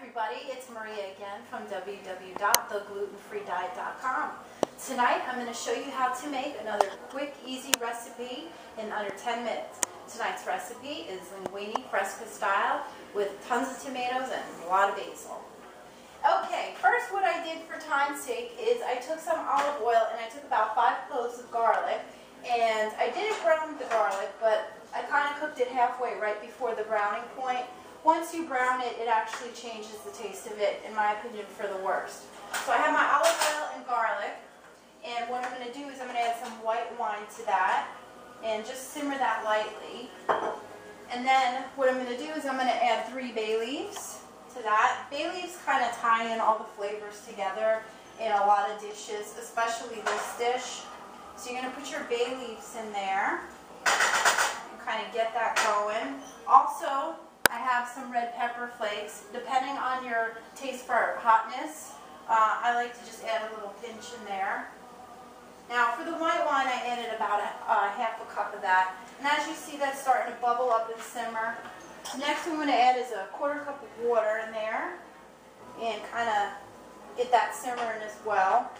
everybody, it's Maria again from www.theglutenfreediet.com. Tonight I'm going to show you how to make another quick, easy recipe in under 10 minutes. Tonight's recipe is linguine fresca style with tons of tomatoes and a lot of basil. Okay, first what I did for time's sake is I took some olive oil and I took about 5 cloves of garlic, and I didn't brown the garlic, but I kind of cooked it halfway right before the browning point. Once you brown it, it actually changes the taste of it, in my opinion, for the worst. So I have my olive oil and garlic, and what I'm going to do is I'm going to add some white wine to that, and just simmer that lightly. And then what I'm going to do is I'm going to add 3 bay leaves to that. Bay leaves kind of tie in all the flavors together in a lot of dishes, especially this dish. So you're going to put your bay leaves in there and kind of get that going. Also, I have some red pepper flakes. Depending on your taste for hotness, I like to just add a little pinch in there. Now for the white wine, I added about half a cup of that. And as you see, that's starting to bubble up and simmer. Next I'm going to add is a 1/4 cup of water in there and kind of get that simmering as well.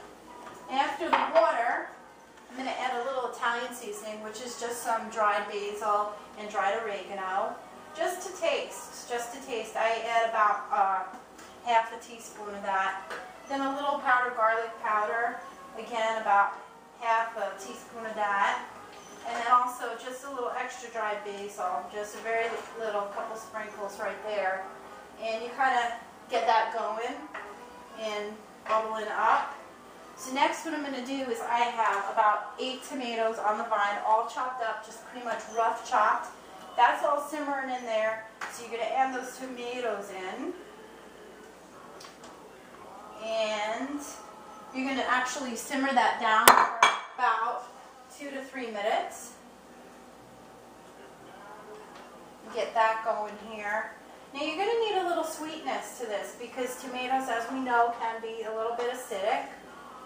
After the water, I'm going to add a little Italian seasoning, which is just some dried basil and dried oregano. Just to taste, I add about half a teaspoon of that. Then a little powdered garlic powder, again about half a teaspoon of that. And then also just a little extra dried basil, just a very little, couple sprinkles right there. And you kind of get that going and bubbling up. So next what I'm going to do is I have about 8 tomatoes on the vine, all chopped up, just pretty much rough chopped. That's all simmering in there, so you're going to add those tomatoes in. And you're going to actually simmer that down for about 2 to 3 minutes. Get that going here. Now you're going to need a little sweetness to this because tomatoes, as we know, can be a little bit acidic.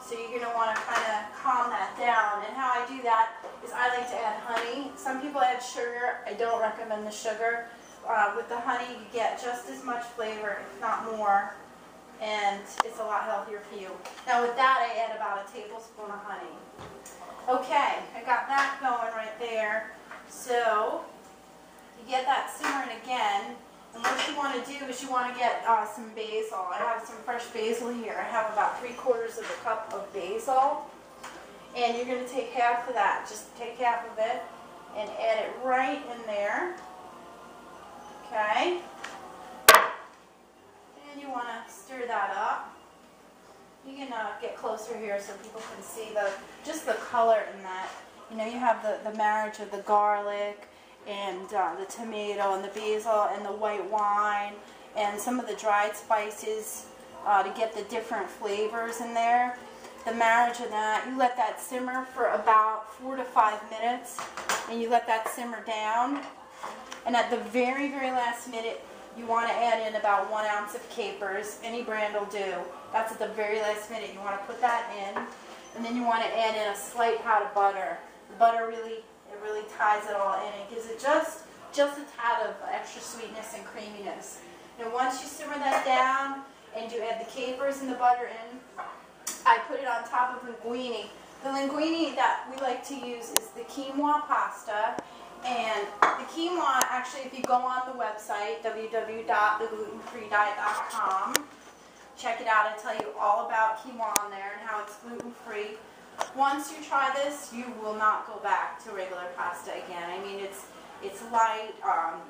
So you're going to want to kind of calm that down. And how I do that is I like to add honey. Some people add sugar. I don't recommend the sugar. With the honey, you get just as much flavor, if not more. And it's a lot healthier for you. Now with that, I add about a tablespoon of honey. Okay, I got that going right there. So you get that simmering again. And what you want to do is you want to get some basil. I have some fresh basil here. I have about 3/4 of a cup of basil. And you're going to take half of that. Just take half of it and add it right in there. Okay. And you want to stir that up. You can get closer here so people can see just the color in that. You know, you have the marriage of the garlic and the tomato and the basil and the white wine and some of the dried spices to get the different flavors in there. The marriage of that, you let that simmer for about 4 to 5 minutes, and you let that simmer down. And at the very, very last minute, you want to add in about 1 ounce of capers. Any brand will do. That's at the very last minute. You want to put that in, and then you want to add in a slight pat of butter. The butter really ties it all in. It gives it just a tad of extra sweetness and creaminess. Now once you simmer that down and you add the capers and the butter in, I put it on top of linguine. The linguine that we like to use is the quinoa pasta. And the quinoa, actually, if you go on the website, www.theglutenfreediet.com, check it out. I tell you all about quinoa on there and how it's gluten-free. Once you try this, you will not go back to regular pasta again. I mean, it's light.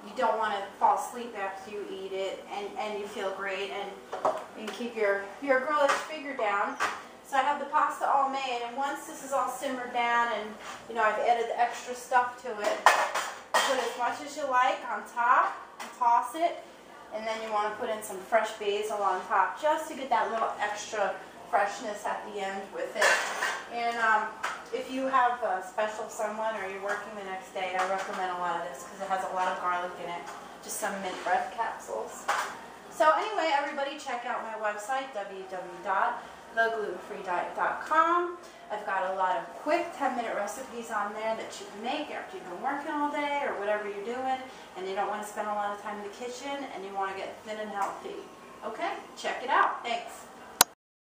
You don't want to fall asleep after you eat it, and you feel great, and keep your girlish figure down. So I have the pasta all made, and once this is all simmered down, and you know I've added the extra stuff to it, put as much as you like on top and toss it, and then you want to put in some fresh basil on top just to get that little extra freshness at the end with it. And if you have a special someone or you're working the next day, I recommend a lot of this because it has a lot of garlic in it, just some mint bread capsules. So anyway, everybody check out my website, www.theglutenfreediet.com. I've got a lot of quick 10-minute recipes on there that you can make after you've been working all day or whatever you're doing, and you don't want to spend a lot of time in the kitchen and you want to get thin and healthy. Okay, check it out. Thanks.